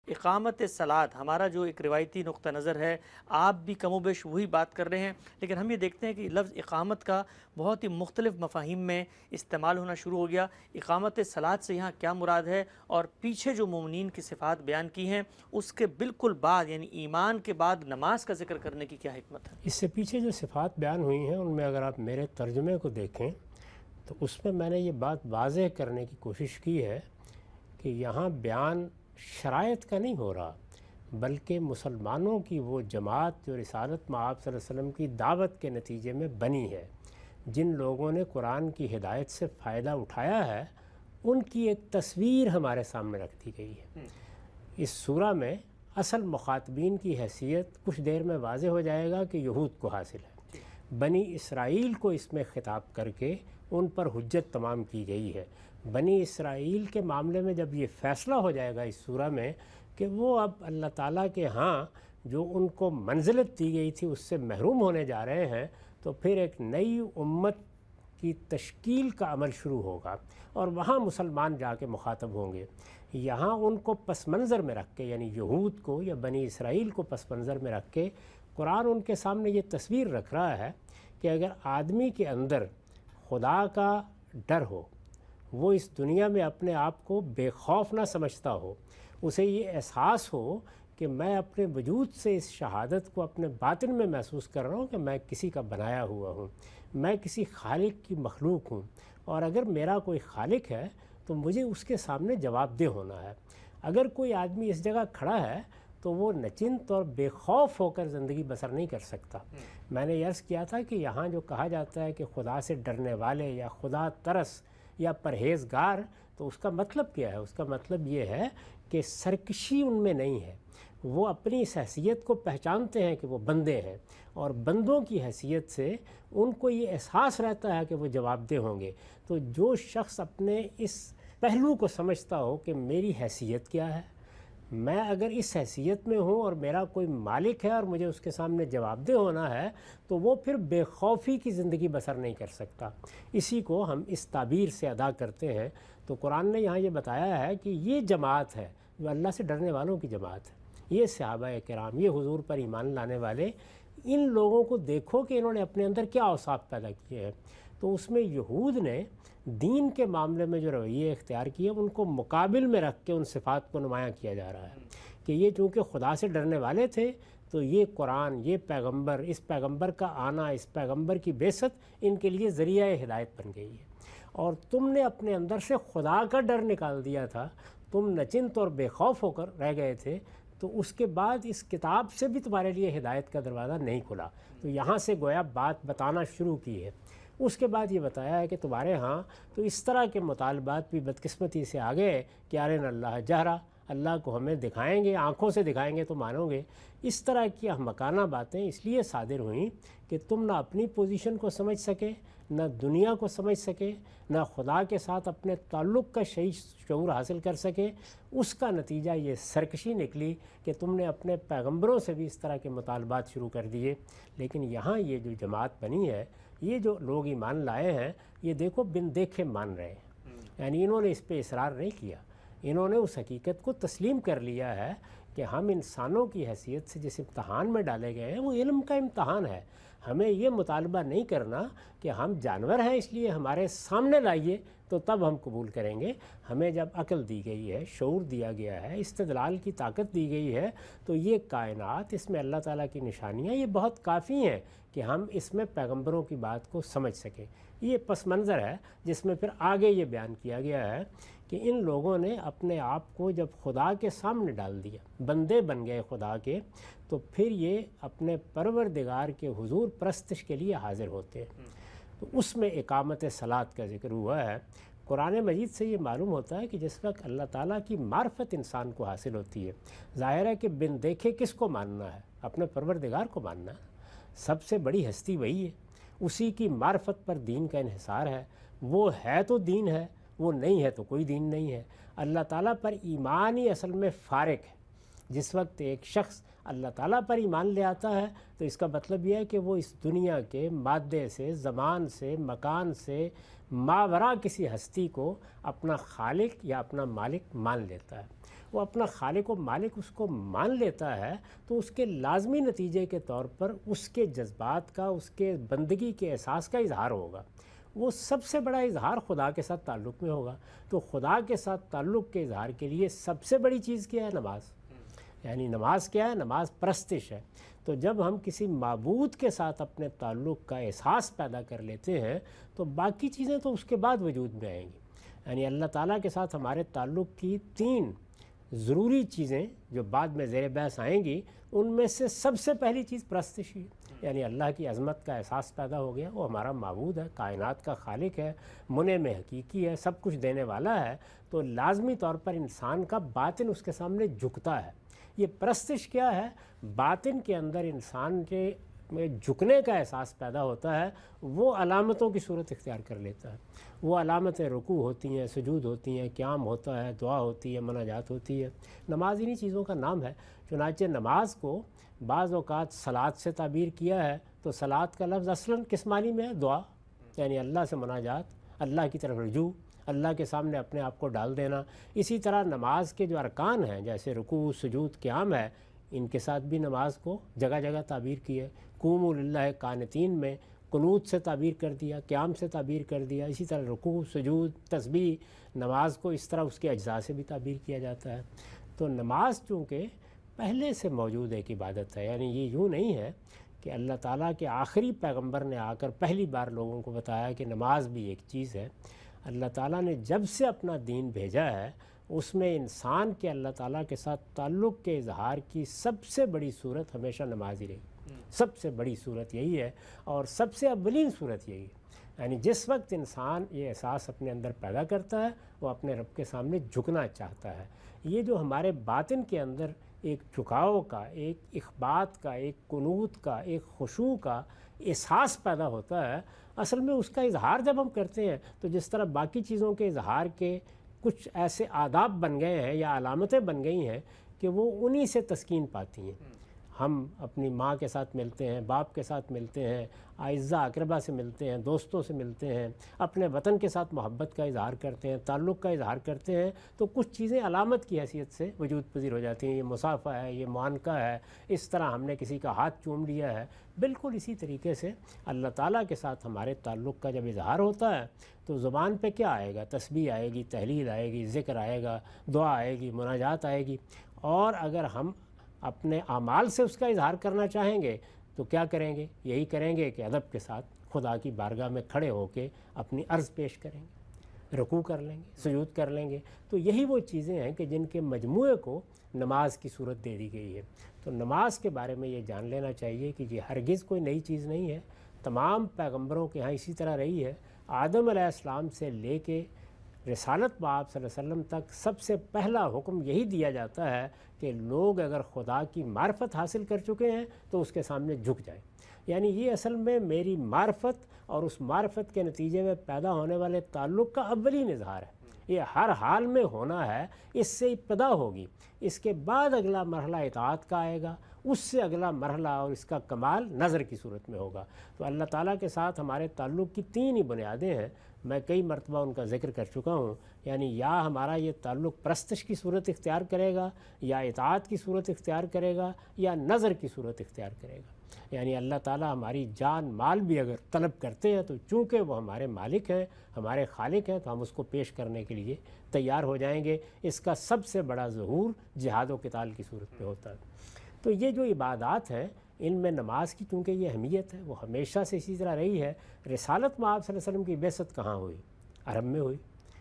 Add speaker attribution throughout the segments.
Speaker 1: اقامت صلاۃ ہمارا جو ایک روایتی نقطہ نظر ہے، آپ بھی کم و بیش وہی بات کر رہے ہیں، لیکن ہم یہ دیکھتے ہیں کہ لفظ اقامت کا بہت ہی مختلف مفاہیم میں استعمال ہونا شروع ہو گیا۔ اقامت صلاۃ سے یہاں کیا مراد ہے، اور پیچھے جو مومنین کی صفات بیان کی ہیں اس کے بالکل بعد یعنی ایمان کے بعد نماز کا ذکر کرنے کی کیا حکمت ہے؟
Speaker 2: اس سے پیچھے جو صفات بیان ہوئی ہیں ان میں اگر آپ میرے ترجمے کو دیکھیں تو اس میں نے یہ بات واضح کرنے کی کوشش کی ہے کہ یہاں بیان شرائط کا نہیں ہو رہا، بلکہ مسلمانوں کی وہ جماعت جو رسالت مآب صلی اللہ علیہ وسلم کی دعوت کے نتیجے میں بنی ہے، جن لوگوں نے قرآن کی ہدایت سے فائدہ اٹھایا ہے، ان کی ایک تصویر ہمارے سامنے رکھ دی گئی ہے۔ اس سورہ میں اصل مخاطبین کی حیثیت کچھ دیر میں واضح ہو جائے گا کہ یہود کو حاصل ہے۔ بنی اسرائیل کو اس میں خطاب کر کے ان پر حجت تمام کی گئی ہے۔ بنی اسرائیل کے معاملے میں جب یہ فیصلہ ہو جائے گا اس سورہ میں کہ وہ اب اللہ تعالیٰ کے ہاں جو ان کو منزلت دی گئی تھی اس سے محروم ہونے جا رہے ہیں، تو پھر ایک نئی امت کی تشکیل کا عمل شروع ہوگا اور وہاں مسلمان جا کے مخاطب ہوں گے۔ یہاں ان کو پس منظر میں رکھ کے، یعنی یہود کو یا بنی اسرائیل کو پس منظر میں رکھ کے قرآن ان کے سامنے یہ تصویر رکھ رہا ہے کہ اگر آدمی کے اندر خدا کا ڈر ہو، وہ اس دنیا میں اپنے آپ کو بے خوف نہ سمجھتا ہو، اسے یہ احساس ہو کہ میں اپنے وجود سے اس شہادت کو اپنے باطن میں محسوس کر رہا ہوں کہ میں کسی کا بنایا ہوا ہوں، میں کسی خالق کی مخلوق ہوں، اور اگر میرا کوئی خالق ہے تو مجھے اس کے سامنے جواب دہ ہونا ہے۔ اگر کوئی آدمی اس جگہ کھڑا ہے تو وہ نچنت اور بے خوف ہو کر زندگی بسر نہیں کر سکتا۔ میں نے عرض کیا تھا کہ یہاں جو کہا جاتا ہے کہ خدا سے ڈرنے والے یا خدا ترس یا پرہیزگار، تو اس کا مطلب کیا ہے؟ اس کا مطلب یہ ہے کہ سرکشی ان میں نہیں ہے، وہ اپنی اس حیثیت کو پہچانتے ہیں کہ وہ بندے ہیں، اور بندوں کی حیثیت سے ان کو یہ احساس رہتا ہے کہ وہ جواب دہ ہوں گے۔ تو جو شخص اپنے اس پہلو کو سمجھتا ہو کہ میری حیثیت کیا ہے، میں اگر اس حیثیت میں ہوں اور میرا کوئی مالک ہے اور مجھے اس کے سامنے جواب دہ ہونا ہے، تو وہ پھر بے خوفی کی زندگی بسر نہیں کر سکتا۔ اسی کو ہم اس تعبیر سے ادا کرتے ہیں۔ تو قرآن نے یہاں یہ بتایا ہے کہ یہ جماعت ہے جو اللہ سے ڈرنے والوں کی جماعت ہے، یہ صحابہ کرام، یہ حضور پر ایمان لانے والے، ان لوگوں کو دیکھو کہ انہوں نے اپنے اندر کیا اوصاف پیدا کیے ہیں۔ تو اس میں یہود نے دین کے معاملے میں جو رویے اختیار کیے ان کو مقابل میں رکھ کے ان صفات کو نمایاں کیا جا رہا ہے کہ یہ چونکہ خدا سے ڈرنے والے تھے تو یہ قرآن، یہ پیغمبر، اس پیغمبر کا آنا، اس پیغمبر کی بعثت ان کے لیے ذریعہ ہدایت بن گئی ہے، اور تم نے اپنے اندر سے خدا کا ڈر نکال دیا تھا، تم نچنت اور بے خوف ہو کر رہ گئے تھے، تو اس کے بعد اس کتاب سے بھی تمہارے لیے ہدایت کا دروازہ نہیں کھلا۔ تو یہاں سے گویا بات بتانا شروع کی ہے۔ اس کے بعد یہ بتایا ہے کہ تمہارے ہاں تو اس طرح کے مطالبات بھی بدقسمتی سے آ گئے کہ ارن اللہ جہرا، اللہ کو ہمیں دکھائیں گے، آنکھوں سے دکھائیں گے تو مانو گے۔ اس طرح کی احمقانہ باتیں اس لیے صادر ہوئیں کہ تم نہ اپنی پوزیشن کو سمجھ سکے، نہ دنیا کو سمجھ سکے، نہ خدا کے ساتھ اپنے تعلق کا صحیح شعور حاصل کر سکے۔ اس کا نتیجہ یہ سرکشی نکلی کہ تم نے اپنے پیغمبروں سے بھی اس طرح کے مطالبات شروع کر دیے۔ لیکن یہاں یہ جو جماعت بنی ہے، یہ جو لوگ ایمان لائے ہیں، یہ دیکھو بن دیکھے مان رہے ہیں، یعنی انہوں نے اس پہ اصرار نہیں کیا، انہوں نے اس حقیقت کو تسلیم کر لیا ہے کہ ہم انسانوں کی حیثیت سے جس امتحان میں ڈالے گئے ہیں وہ علم کا امتحان ہے۔ ہمیں یہ مطالبہ نہیں کرنا کہ ہم جانور ہیں اس لیے ہمارے سامنے لائیے تو تب ہم قبول کریں گے۔ ہمیں جب عقل دی گئی ہے، شعور دیا گیا ہے، استدلال کی طاقت دی گئی ہے، تو یہ کائنات، اس میں اللہ تعالیٰ کی نشانیاں یہ بہت کافی ہیں کہ ہم اس میں پیغمبروں کی بات کو سمجھ سکیں۔ یہ پس منظر ہے جس میں پھر آگے یہ بیان کیا گیا ہے کہ ان لوگوں نے اپنے آپ کو جب خدا کے سامنے ڈال دیا، بندے بن گئے خدا کے، تو پھر یہ اپنے پروردگار کے حضور پرستش کے لیے حاضر ہوتے ہیں۔ تو اس میں اقامت صلاۃ کا ذکر ہوا ہے۔ قرآن مجید سے یہ معلوم ہوتا ہے کہ جس وقت اللہ تعالیٰ کی معرفت انسان کو حاصل ہوتی ہے، ظاہر ہے کہ بن دیکھے کس کو ماننا ہے؟ اپنے پروردگار کو ماننا ہے۔ سب سے بڑی ہستی وہی ہے، اسی کی معرفت پر دین کا انحصار ہے۔ وہ ہے تو دین ہے، وہ نہیں ہے تو کوئی دین نہیں ہے۔ اللہ تعالیٰ پر ایمان ہی اصل میں فارق ہے۔ جس وقت ایک شخص اللہ تعالیٰ پر ایمان لے آتا ہے تو اس کا مطلب یہ ہے کہ وہ اس دنیا کے مادے سے، زمان سے، مکان سے ماوراء کسی ہستی کو اپنا خالق یا اپنا مالک مان لیتا ہے۔ وہ اپنا خالق و مالک اس کو مان لیتا ہے تو اس کے لازمی نتیجے کے طور پر اس کے جذبات کا، اس کے بندگی کے احساس کا اظہار ہوگا۔ وہ سب سے بڑا اظہار خدا کے ساتھ تعلق میں ہوگا۔ تو خدا کے ساتھ تعلق کے اظہار کے لیے سب سے بڑی چیز کیا ہے؟ نماز۔ یعنی نماز کیا ہے؟ نماز پرستش ہے۔ تو جب ہم کسی معبود کے ساتھ اپنے تعلق کا احساس پیدا کر لیتے ہیں تو باقی چیزیں تو اس کے بعد وجود میں آئیں گی۔ یعنی اللہ تعالیٰ کے ساتھ ہمارے تعلق کی 3 ضروری چیزیں جو بعد میں زیر بحث آئیں گی، ان میں سے سب سے پہلی چیز پرستش ہی ہے۔ یعنی اللہ کی عظمت کا احساس پیدا ہو گیا، وہ ہمارا معبود ہے، کائنات کا خالق ہے، منعم حقیقی ہے، سب کچھ دینے والا ہے، تو لازمی طور پر انسان کا باطن اس کے سامنے جھکتا ہے۔ یہ پرستش کیا ہے؟ باطن کے اندر انسان کے میں جھکنے کا احساس پیدا ہوتا ہے، وہ علامتوں کی صورت اختیار کر لیتا ہے۔ وہ علامتیں رکوع ہوتی ہیں، سجود ہوتی ہیں، قیام ہوتا ہے، دعا ہوتی ہے، مناجات ہوتی ہے۔ نماز انہی چیزوں کا نام ہے۔ چنانچہ نماز کو بعض اوقات صلاۃ سے تعبیر کیا ہے، تو صلاۃ کا لفظ اصلاً کس معنی میں ہے؟ دعا، یعنی اللہ سے مناجات، اللہ کی طرف رجوع، اللہ کے سامنے اپنے آپ کو ڈال دینا۔ اسی طرح نماز کے جو ارکان ہیں جیسے رکوع، سجود، قیام ہے، ان کے ساتھ بھی نماز کو جگہ جگہ تعبیر کی ہے۔ قوموا للہ قانتین میں قنوت سے تعبیر کر دیا، قیام سے تعبیر کر دیا۔ اسی طرح رکوع، سجود، تسبیح، نماز کو اس طرح اس کے اجزاء سے بھی تعبیر کیا جاتا ہے۔ تو نماز چونکہ پہلے سے موجود ایک عبادت ہے، یعنی یہ یوں نہیں ہے کہ اللہ تعالیٰ کے آخری پیغمبر نے آ کر پہلی بار لوگوں کو بتایا کہ نماز بھی ایک چیز ہے۔ اللہ تعالیٰ نے جب سے اپنا دین بھیجا ہے اس میں انسان کے اللہ تعالیٰ کے ساتھ تعلق کے اظہار کی سب سے بڑی صورت ہمیشہ نماز ہی رہی۔ سب سے بڑی صورت یہی ہے اور سب سے اولین صورت یہی ہے۔ یعنی جس وقت انسان یہ احساس اپنے اندر پیدا کرتا ہے وہ اپنے رب کے سامنے جھکنا چاہتا ہے۔ یہ جو ہمارے باطن کے اندر ایک جھکاؤ کا، ایک اخبات کا، ایک قنوت کا، ایک خشوع کا احساس پیدا ہوتا ہے، اصل میں اس کا اظہار جب ہم کرتے ہیں تو جس طرح باقی چیزوں کے اظہار کے کچھ ایسے آداب بن گئے ہیں یا علامتیں بن گئی ہیں کہ وہ انہی سے تسکین پاتی ہیں۔ ہم اپنی ماں کے ساتھ ملتے ہیں، باپ کے ساتھ ملتے ہیں، اعزاء اقربا سے ملتے ہیں، دوستوں سے ملتے ہیں، اپنے وطن کے ساتھ محبت کا اظہار کرتے ہیں، تعلق کا اظہار کرتے ہیں، تو کچھ چیزیں علامت کی حیثیت سے وجود پذیر ہو جاتی ہیں۔ یہ مصافحہ ہے، یہ معانقہ ہے، اس طرح ہم نے کسی کا ہاتھ چوم لیا ہے۔ بالکل اسی طریقے سے اللہ تعالیٰ کے ساتھ ہمارے تعلق کا جب اظہار ہوتا ہے تو زبان پہ کیا آئے گا؟ تسبیح آئے گی، تحلیل آئے گی، ذکر آئے گا، دعا آئے گی، مناجات آئے گی۔ اور اگر ہم اپنے اعمال سے اس کا اظہار کرنا چاہیں گے تو کیا کریں گے؟ یہی کریں گے کہ ادب کے ساتھ خدا کی بارگاہ میں کھڑے ہو کے اپنی عرض پیش کریں گے، رکوع کر لیں گے، سجود کر لیں گے۔ تو یہی وہ چیزیں ہیں کہ جن کے مجموعے کو نماز کی صورت دے دی گئی ہے۔ تو نماز کے بارے میں یہ جان لینا چاہیے کہ یہ ہرگز کوئی نئی چیز نہیں ہے، تمام پیغمبروں کے ہاں اسی طرح رہی ہے۔ آدم علیہ السلام سے لے کے رسالت باب صلی اللہ علیہ وسلم تک سب سے پہلا حکم یہی دیا جاتا ہے کہ لوگ اگر خدا کی معرفت حاصل کر چکے ہیں تو اس کے سامنے جھک جائیں۔ یعنی یہ اصل میں میری معرفت اور اس معرفت کے نتیجے میں پیدا ہونے والے تعلق کا اولین اظہار ہے۔ یہ ہر حال میں ہونا ہے، اس سے ابتدا ہوگی، اس کے بعد اگلا مرحلہ اطاعت کا آئے گا، اس سے اگلا مرحلہ اور اس کا کمال نظر کی صورت میں ہوگا۔ تو اللہ تعالیٰ کے ساتھ ہمارے تعلق کی 3 ہی بنیادیں ہیں، میں کئی مرتبہ ان کا ذکر کر چکا ہوں۔ یعنی یا ہمارا یہ تعلق پرستش کی صورت اختیار کرے گا، یا اطاعت کی صورت اختیار کرے گا، یا نظر کی صورت اختیار کرے گا۔ یعنی اللہ تعالیٰ ہماری جان مال بھی اگر طلب کرتے ہیں تو چونکہ وہ ہمارے مالک ہیں، ہمارے خالق ہیں، تو ہم اس کو پیش کرنے کے لیے تیار ہو جائیں گے۔ اس کا سب سے بڑا ظہور جہاد و قتال کی صورت میں ہوتا ہے۔ تو یہ جو عبادات ہیں ان میں نماز کی چونکہ یہ اہمیت ہے، وہ ہمیشہ سے اسی طرح رہی ہے۔ رسالت میں آپ صلی اللہ علیہ وسلم کی بعثت کہاں ہوئی؟ عرب میں ہوئی۔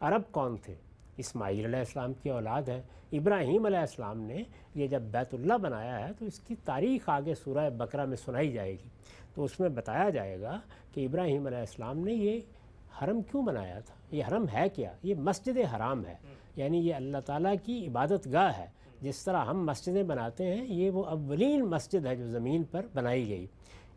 Speaker 2: عرب کون تھے؟ اسماعیل علیہ السلام کی اولاد ہیں۔ ابراہیم علیہ السلام نے یہ جب بیت اللہ بنایا ہے تو اس کی تاریخ آگے سورہ بقرہ میں سنائی جائے گی، تو اس میں بتایا جائے گا کہ ابراہیم علیہ السلام نے یہ حرم کیوں بنایا تھا۔ یہ حرم ہے کیا؟ یہ مسجد حرام ہے، یعنی یہ اللہ تعالیٰ کی عبادت گاہ ہے۔ جس طرح ہم مسجدیں بناتے ہیں، یہ وہ اولین مسجد ہے جو زمین پر بنائی گئی۔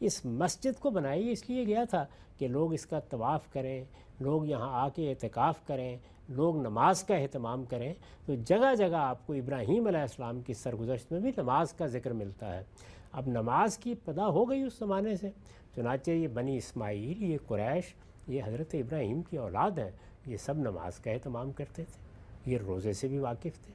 Speaker 2: اس مسجد کو بنائی اس لیے گیا تھا کہ لوگ اس کا طواف کریں، لوگ یہاں آ کے اعتکاف کریں، لوگ نماز کا اہتمام کریں۔ تو جگہ جگہ آپ کو ابراہیم علیہ السلام کی سرگزشت میں بھی نماز کا ذکر ملتا ہے۔ اب نماز کی ابتدا ہو گئی اس زمانے سے، چنانچہ یہ بنی اسماعیل، یہ قریش، یہ حضرت ابراہیم کی اولاد ہیں، یہ سب نماز کا اہتمام کرتے تھے، یہ روزے سے بھی واقف تھے،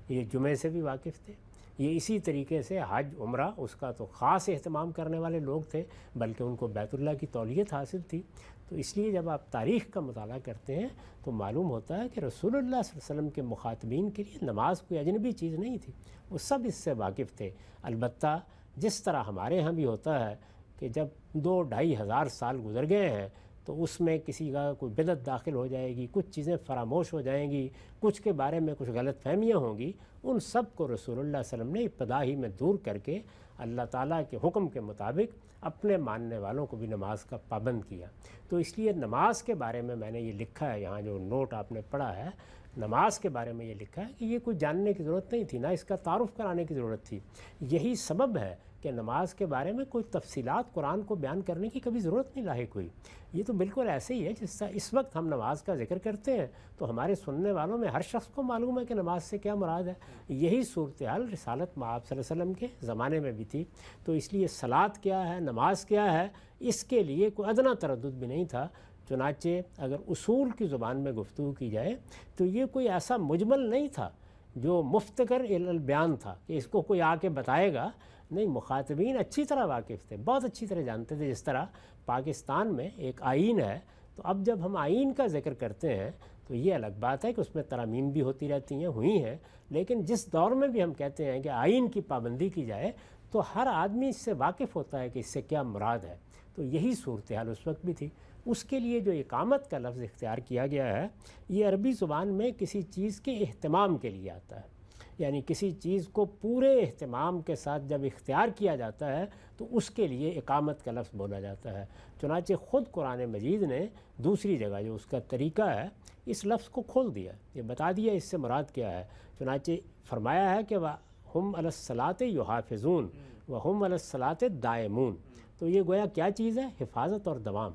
Speaker 2: یہ جمعے سے بھی واقف تھے، یہ اسی طریقے سے حج عمرہ اس کا تو خاص اہتمام کرنے والے لوگ تھے، بلکہ ان کو بیت اللہ کی تولیت حاصل تھی۔ تو اس لیے جب آپ تاریخ کا مطالعہ کرتے ہیں تو معلوم ہوتا ہے کہ رسول اللہ صلی اللہ علیہ وسلم کے مخاطبین کے لیے نماز کوئی اجنبی چیز نہیں تھی، وہ سب اس سے واقف تھے۔ البتہ جس طرح ہمارے ہاں بھی ہوتا ہے کہ جب 2-2.5 ہزار سال گزر گئے ہیں تو اس میں کسی کا کوئی بدعت داخل ہو جائے گی، کچھ چیزیں فراموش ہو جائیں گی، کچھ کے بارے میں کچھ غلط فہمیاں ہوں گی، ان سب کو رسول اللہ صلی اللہ علیہ وسلم نے ابتدا ہی میں دور کر کے اللہ تعالیٰ کے حکم کے مطابق اپنے ماننے والوں کو بھی نماز کا پابند کیا۔ تو اس لیے نماز کے بارے میں نے یہ لکھا ہے، یہاں جو نوٹ آپ نے پڑھا ہے، نماز کے بارے میں یہ لکھا ہے کہ یہ کوئی جاننے کی ضرورت نہیں تھی، نہ اس کا تعارف کرانے کی ضرورت تھی۔ یہی سبب ہے کہ نماز کے بارے میں کوئی تفصیلات قرآن کو بیان کرنے کی کبھی ضرورت نہیں لاحق ہوئی۔ یہ تو بالکل ایسے ہی ہے جس طرح اس وقت ہم نماز کا ذکر کرتے ہیں تو ہمارے سننے والوں میں ہر شخص کو معلوم ہے کہ نماز سے کیا مراد ہے۔ یہی صورتحال رسالت مآب صلی اللہ علیہ وسلم کے زمانے میں بھی تھی۔ تو اس لیے صلاۃ کیا ہے، نماز کیا ہے، اس کے لیے کوئی ادنا تردد بھی نہیں تھا۔ چنانچہ اگر اصول کی زبان میں گفتگو کی جائے تو یہ کوئی ایسا مجمل نہیں تھا جو مفتکر البیان تھا کہ اس کو کوئی آ کے بتائے گا، نہیں، مخاطبین اچھی طرح واقف تھے، بہت اچھی طرح جانتے تھے۔ جس طرح پاکستان میں ایک آئین ہے، تو اب جب ہم آئین کا ذکر کرتے ہیں تو یہ الگ بات ہے کہ اس میں ترامیم بھی ہوتی رہتی ہیں، ہوئی ہیں، لیکن جس دور میں بھی ہم کہتے ہیں کہ آئین کی پابندی کی جائے تو ہر آدمی اس سے واقف ہوتا ہے کہ اس سے کیا مراد ہے۔ تو یہی صورتحال اس وقت بھی تھی۔ اس کے لیے جو اقامت کا لفظ اختیار کیا گیا ہے، یہ عربی زبان میں کسی چیز کے اہتمام کے لیے آتا ہے، یعنی کسی چیز کو پورے اہتمام کے ساتھ جب اختیار کیا جاتا ہے تو اس کے لیے اقامت کا لفظ بولا جاتا ہے۔ چنانچہ خود قرآن مجید نے دوسری جگہ جو اس کا طریقہ ہے اس لفظ کو کھول دیا، یہ بتا دیا اس سے مراد کیا ہے۔ چنانچہ فرمایا ہے کہ وَهُمْ عَلَى الصَّلَاةِ يُحَافِظُونَ وَهُمْ عَلَى الصَّلَاةِ دَائِمُونَ۔ تو یہ گویا کیا چیز ہے؟ حفاظت اور دوام۔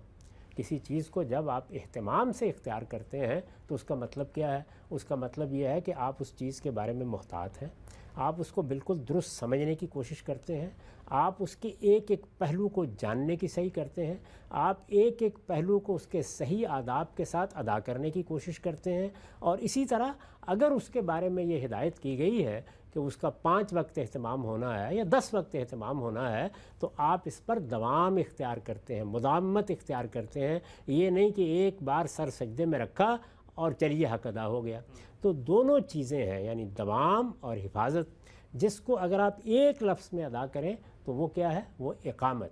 Speaker 2: کسی چیز کو جب آپ اہتمام سے اختیار کرتے ہیں تو اس کا مطلب کیا ہے؟ اس کا مطلب یہ ہے کہ آپ اس چیز کے بارے میں محتاط ہیں، آپ اس کو بالکل درست سمجھنے کی کوشش کرتے ہیں، آپ اس کے ایک ایک پہلو کو جاننے کی صحیح کرتے ہیں، آپ ایک ایک پہلو کو اس کے صحیح آداب کے ساتھ ادا کرنے کی کوشش کرتے ہیں، اور اسی طرح اگر اس کے بارے میں یہ ہدایت کی گئی ہے کہ اس کا 5 وقت اہتمام ہونا ہے یا 10 وقت اہتمام ہونا ہے تو آپ اس پر دوام اختیار کرتے ہیں، مداومت اختیار کرتے ہیں۔ یہ نہیں کہ ایک بار سر سجدے میں رکھا اور چلیے حق ادا ہو گیا۔ تو دونوں چیزیں ہیں، یعنی دوام اور حفاظت، جس کو اگر آپ ایک لفظ میں ادا کریں تو وہ کیا ہے؟ وہ اقامت۔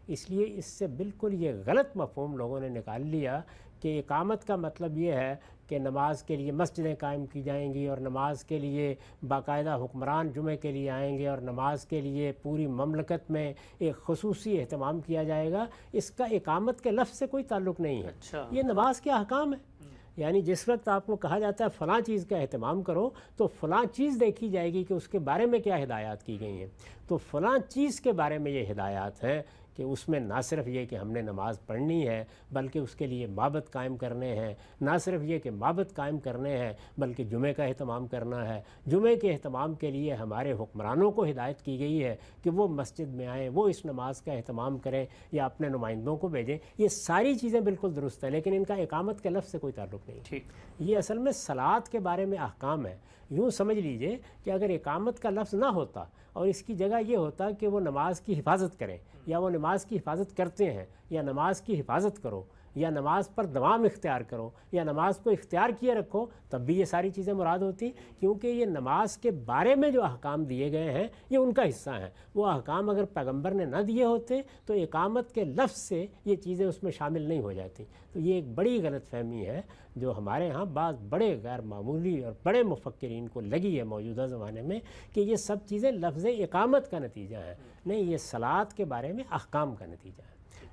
Speaker 2: اس لیے اس سے بالکل یہ غلط مفہوم لوگوں نے نکال لیا کہ اقامت کا مطلب یہ ہے کہ نماز کے لیے مسجدیں قائم کی جائیں گی اور نماز کے لیے باقاعدہ حکمران جمعے کے لیے آئیں گے اور نماز کے لیے پوری مملکت میں ایک خصوصی اہتمام کیا جائے گا۔ اس کا اقامت کے لفظ سے کوئی تعلق نہیں ہے۔ یہ نماز کے احکام ہے، یعنی جس وقت آپ کو کہا جاتا ہے فلاں چیز کا اہتمام کرو تو فلاں چیز دیکھی جائے گی کہ اس کے بارے میں کیا ہدایات کی گئی ہیں۔ تو فلاں چیز کے بارے میں یہ ہدایات ہیں کہ اس میں نہ صرف یہ کہ ہم نے نماز پڑھنی ہے بلکہ اس کے لیے مابت قائم کرنے ہیں، نہ صرف یہ کہ مابت قائم کرنے ہیں بلکہ جمعے کا اہتمام کرنا ہے۔ جمعے کے اہتمام کے لیے ہمارے حکمرانوں کو ہدایت کی گئی ہے کہ وہ مسجد میں آئیں، وہ اس نماز کا اہتمام کریں یا اپنے نمائندوں کو بھیجیں۔ یہ ساری چیزیں بالکل درست ہیں، لیکن ان کا اقامت کے لفظ سے کوئی تعلق نہیں۔ یہ اصل میں صلاۃ کے بارے میں احکام ہے۔ یوں سمجھ لیجئے کہ اگر اقامت کا لفظ نہ ہوتا اور اس کی جگہ یہ ہوتا کہ وہ نماز کی حفاظت کریں یا وہ نماز کی حفاظت کرتے ہیں یا نماز کی حفاظت کرو یا نماز پر دوام اختیار کرو یا نماز کو اختیار کیے رکھو، تب بھی یہ ساری چیزیں مراد ہوتی، کیونکہ یہ نماز کے بارے میں جو احکام دیے گئے ہیں یہ ان کا حصہ ہیں۔ وہ احکام اگر پیغمبر نے نہ دیے ہوتے تو اقامت کے لفظ سے یہ چیزیں اس میں شامل نہیں ہو جاتی۔ تو یہ ایک بڑی غلط فہمی ہے جو ہمارے ہاں بعض بڑے غیر معمولی اور بڑے مفکرین کو لگی ہے موجودہ زمانے میں کہ یہ سب چیزیں لفظ اقامت کا نتیجہ ہیں۔ نہیں، یہ صلاۃ کے بارے میں احکام کا نتیجہ ہے۔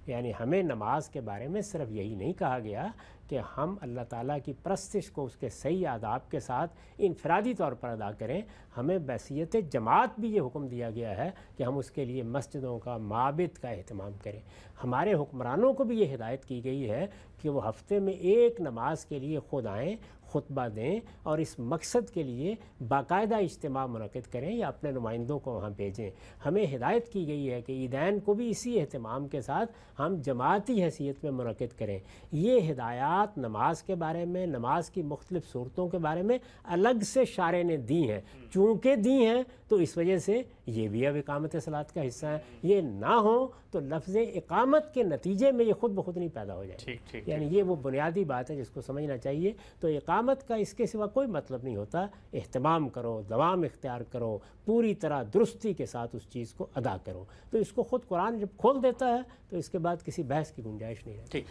Speaker 2: یعنی ہمیں نماز کے بارے میں صرف یہی نہیں کہا گیا کہ ہم اللہ تعالیٰ کی پرستش کو اس کے صحیح آداب کے ساتھ انفرادی طور پر ادا کریں، ہمیں بحیثیت جماعت بھی یہ حکم دیا گیا ہے کہ ہم اس کے لیے مسجدوں کا، معابد کا اہتمام کریں۔ ہمارے حکمرانوں کو بھی یہ ہدایت کی گئی ہے کہ وہ ہفتے میں ایک نماز کے لیے خود آئیں، خطبہ دیں اور اس مقصد کے لیے باقاعدہ اجتماع منعقد کریں یا اپنے نمائندوں کو وہاں بھیجیں۔ ہمیں ہدایت کی گئی ہے کہ عیدین کو بھی اسی اہتمام کے ساتھ ہم جماعتی حیثیت میں منعقد کریں۔ یہ ہدایات نماز کے بارے میں، نماز کی مختلف صورتوں کے بارے میں الگ سے شارع نے دی ہیں، چونکہ دی ہیں تو اس وجہ سے یہ بھی اب اقامت صلاۃ کا حصہ ہے۔ یہ نہ ہو تو لفظ اقامت کے نتیجے میں یہ خود بخود نہیں پیدا ہو جائے، یعنی یہ وہ بنیادی بات ہے جس کو سمجھنا چاہیے۔ تو اقامت کا اس کے سوا کوئی مطلب نہیں ہوتا، اہتمام کرو، دوام اختیار کرو، پوری طرح درستی کے ساتھ اس چیز کو ادا کرو۔ تو اس کو خود قرآن جب کھول دیتا ہے تو اس کے بعد کسی بحث کی گنجائش نہیں رہتی۔